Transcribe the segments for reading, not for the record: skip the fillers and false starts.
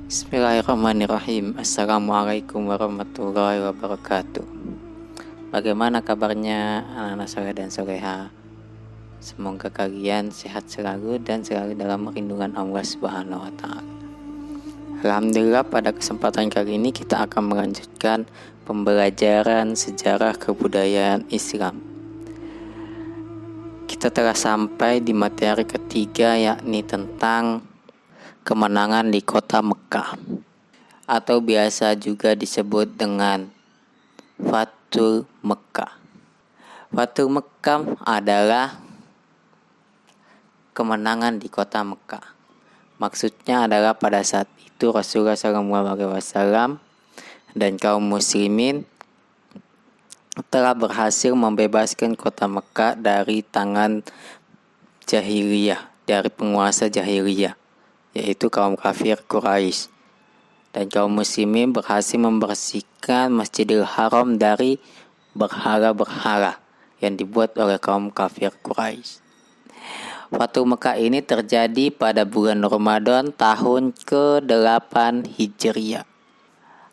Bismillahirrahmanirrahim. Assalamualaikum warahmatullahi wabarakatuh. Bagaimana kabarnya anak-anak soleh dan soleha? Semoga kalian sehat selalu dan selalu dalam perlindungan Allah Subhanahu wa Ta'ala. Alhamdulillah, pada kesempatan kali ini kita akan melanjutkan pembelajaran sejarah kebudayaan Islam. Kita telah sampai di materi ketiga, yakni tentang kemenangan di kota Mekah, atau biasa juga disebut dengan Fathul Mekah. Fathul Mekah adalah kemenangan di kota Mekah. Maksudnya adalah pada saat itu Rasulullah SAW dan kaum muslimin telah berhasil membebaskan kota Mekah dari tangan jahiliyah, dari penguasa jahiliyah, yaitu kaum kafir Quraisy, dan kaum muslimin berhasil membersihkan Masjidil Haram dari berhala-berhala yang dibuat oleh kaum kafir Quraisy. Fathul Mekah ini terjadi pada bulan Ramadan tahun ke-8 Hijriah.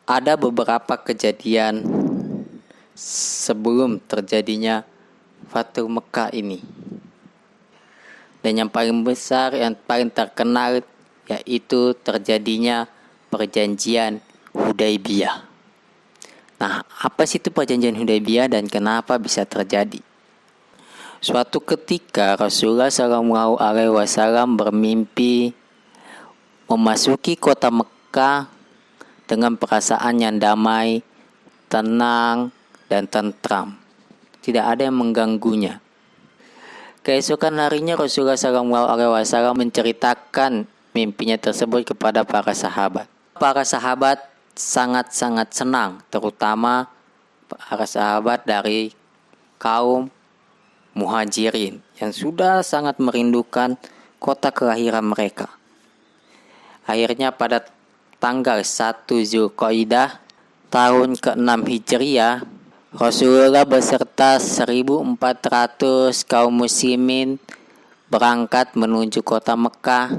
Ada beberapa kejadian sebelum terjadinya Fathul Mekah ini, dan yang paling besar, yang paling terkenal, yaitu terjadinya perjanjian Hudaybiyah. Nah, apa sih itu perjanjian Hudaybiyah dan kenapa bisa terjadi? Suatu ketika Rasulullah SAW bermimpi memasuki kota Mekah dengan perasaan yang damai, tenang, dan tentram. Tidak ada yang mengganggunya. Keesokan harinya Rasulullah SAW menceritakan mimpinya tersebut kepada para sahabat. Para sahabat sangat-sangat senang, terutama para sahabat dari kaum Muhajirin yang sudah sangat merindukan kota kelahiran mereka. Akhirnya pada tanggal 1 Zulqa'dah tahun ke-6 Hijriah, Rasulullah beserta 1.400 kaum muslimin berangkat menuju kota Mekah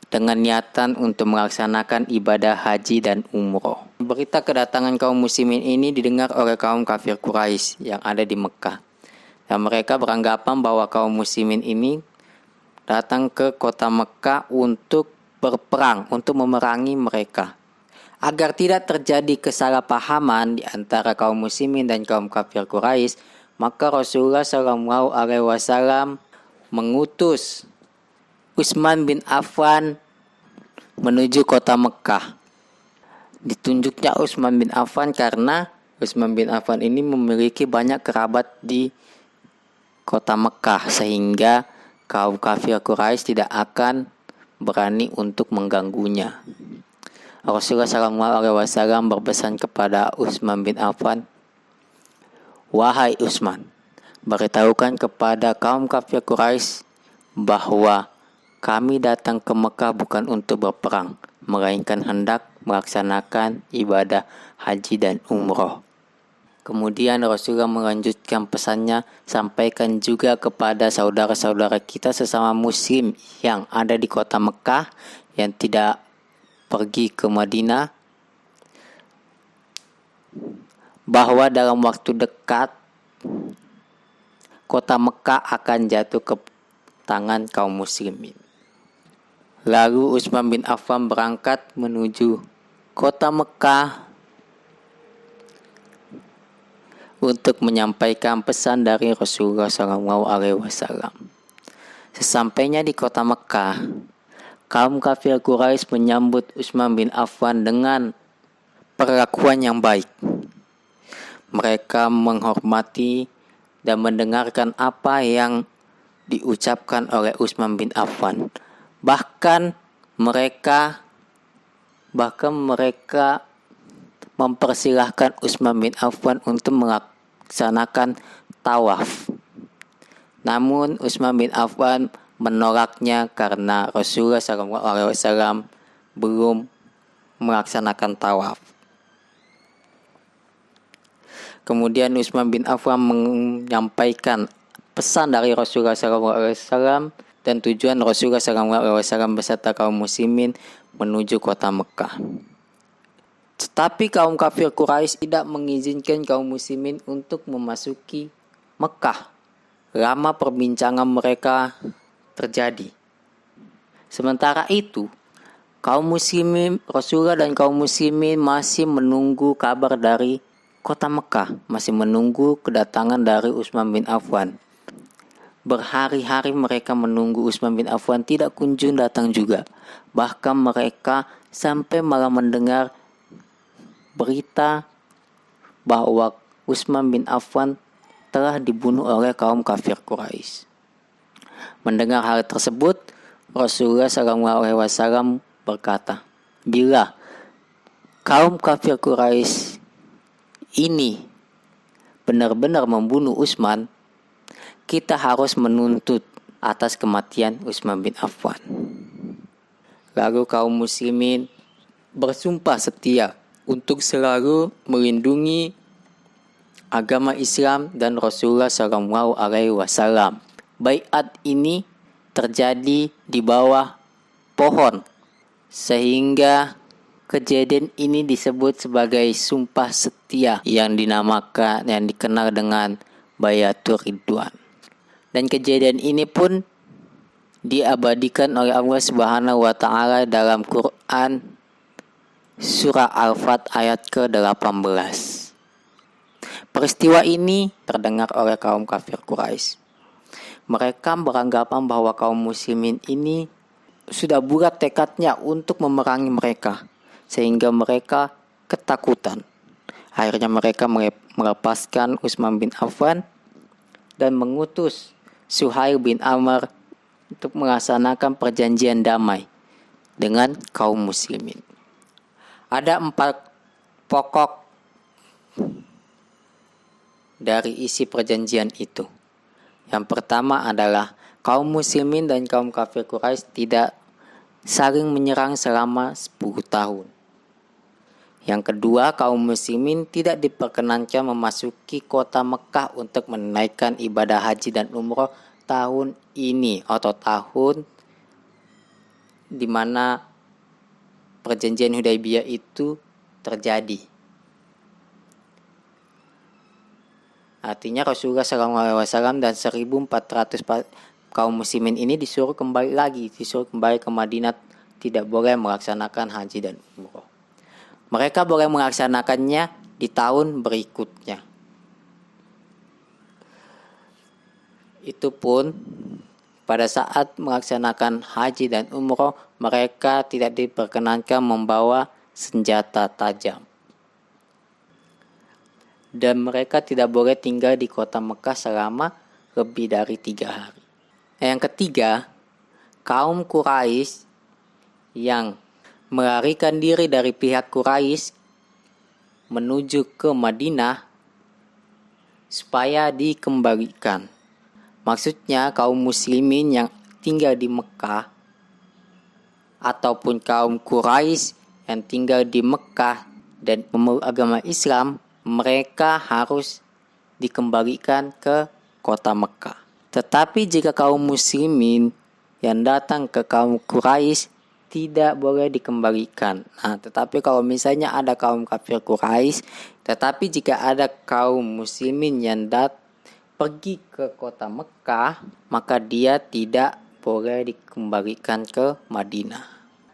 dengan niatan untuk melaksanakan ibadah haji dan umroh. Berita kedatangan kaum muslimin ini didengar oleh kaum kafir Quraisy yang ada di Mekah, dan mereka beranggapan bahwa kaum muslimin ini datang ke kota Mekah untuk berperang, untuk memerangi mereka. Agar tidak terjadi kesalahpahaman di antara kaum muslimin dan kaum kafir Quraisy, maka Rasulullah SAW mengutus Utsman bin Affan menuju kota Mekah. Ditunjuknya Utsman bin Affan karena Utsman bin Affan ini memiliki banyak kerabat di kota Mekah, sehingga kaum kafir Quraisy tidak akan berani untuk mengganggunya. Rasulullah SAW berpesan kepada Utsman bin Affan, "Wahai Utsman, beritahukan kepada kaum kafir Quraisy bahwa kami datang ke Mekah bukan untuk berperang, melainkan hendak melaksanakan ibadah haji dan umroh." Kemudian Rasulullah melanjutkan pesannya, sampaikan juga kepada saudara-saudara kita sesama muslim yang ada di kota Mekah yang tidak pergi ke Madinah, bahwa dalam waktu dekat kota Mekah akan jatuh ke tangan kaum muslimin. Lalu Utsman bin Affan berangkat menuju kota Mekah untuk menyampaikan pesan dari Rasulullah SAW. Sesampainya di kota Mekah, kaum kafir Quraisy menyambut Utsman bin Affan dengan perlakuan yang baik. Mereka menghormati dan mendengarkan apa yang diucapkan oleh Utsman bin Affan. Bahkan mereka mempersilahkan Utsman bin Affan untuk melaksanakan tawaf. Namun Utsman bin Affan menolaknya karena Rasulullah SAW belum melaksanakan tawaf. Kemudian Utsman bin Affan menyampaikan pesan dari Rasulullah SAW dan tujuan Rasulullah SAW beserta kaum muslimin menuju kota Mekah. Tetapi kaum kafir Quraisy tidak mengizinkan kaum muslimin untuk memasuki Mekah. Lama perbincangan mereka terjadi. Sementara itu, kaum muslimin, Rasulullah dan kaum muslimin masih menunggu kabar dari kota Mekah, masih menunggu kedatangan dari Utsman bin Affan. Berhari-hari mereka menunggu Utsman bin Affan tidak kunjung datang juga. Bahkan mereka sampai malah mendengar berita bahwa Utsman bin Affan telah dibunuh oleh kaum kafir Quraisy. Mendengar hal tersebut, Rasulullah SAW berkata, bila kaum kafir Quraisy ini benar-benar membunuh Utsman, kita harus menuntut atas kematian Utsman bin Affan. Lalu kaum muslimin bersumpah setia untuk selalu melindungi agama Islam dan Rasulullah SAW. Baiat ini terjadi di bawah pohon, sehingga kejadian ini disebut sebagai sumpah setia yang dikenal dengan Baiatur Ridwan. Dan kejadian ini pun diabadikan oleh Allah Subhanahu wa taala dalam Quran surah Al-Fat ayat ke-18. Peristiwa ini terdengar oleh kaum kafir Quraisy. Mereka beranggapan bahwa kaum muslimin ini sudah bulat tekadnya untuk memerangi mereka, sehingga mereka ketakutan. Akhirnya mereka melepaskan Utsman bin Affan dan mengutus Suhail bin Amr untuk melaksanakan perjanjian damai dengan kaum muslimin. Ada 4 pokok dari isi perjanjian itu. Yang pertama adalah kaum muslimin dan kaum kafir Quraisy tidak saling menyerang selama 10 tahun. Yang kedua, kaum muslimin tidak diperkenankan memasuki kota Mekah untuk menunaikan ibadah haji dan umroh tahun ini atau tahun di mana perjanjian Hudaybiyah itu terjadi. Artinya Rasulullah SAW dan 1.400 kaum muslimin ini disuruh kembali ke Madinah, tidak boleh melaksanakan haji dan umroh. Mereka boleh melaksanakannya di tahun berikutnya. Itu pun pada saat melaksanakan haji dan umroh, mereka tidak diperkenankan membawa senjata tajam. Dan mereka tidak boleh tinggal di kota Mekah selama lebih dari 3 hari. Yang ketiga, kaum Quraisy yang melarikan diri dari pihak Quraisy menuju ke Madinah supaya dikembalikan. Maksudnya kaum muslimin yang tinggal di Mekah ataupun kaum Quraisy yang tinggal di Mekah dan memeluk agama Islam, mereka harus dikembalikan ke kota Mekah. Tetapi jika kaum muslimin yang datang ke kaum Quraisy tidak boleh dikembalikan. Tetapi kalau misalnya ada kaum kafir Quraisy, tetapi jika ada kaum muslimin yang pergi ke kota Mekah, maka dia tidak boleh dikembalikan ke Madinah.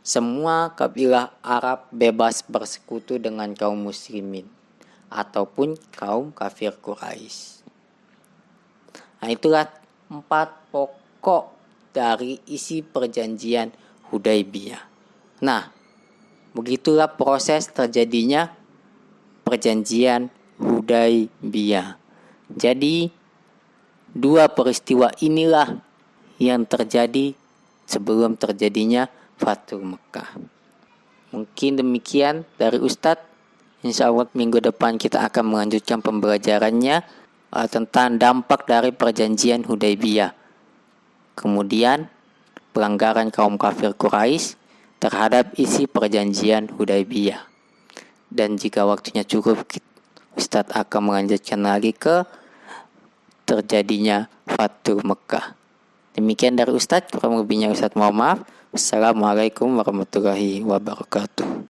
Semua kabilah Arab bebas bersekutu dengan kaum muslimin ataupun kaum kafir Quraisy. Itulah 4 pokok dari isi perjanjian Hudaybiyah. Begitulah proses terjadinya perjanjian Hudaybiyah. Jadi 2 peristiwa inilah yang terjadi sebelum terjadinya Fathul Mekah. Mungkin demikian dari Ustadz. Insya Allah minggu depan kita akan melanjutkan pembelajarannya tentang dampak dari perjanjian Hudaybiyah. Kemudian pelanggaran kaum kafir Quraisy terhadap isi perjanjian Hudaybiyah. Dan jika waktunya cukup, Ustadz akan melanjutkan lagi ke terjadinya Fathul Mekah. Demikian dari Ustadz, kurang lebihnya Ustadz mohon maaf. Assalamualaikum warahmatullahi wabarakatuh.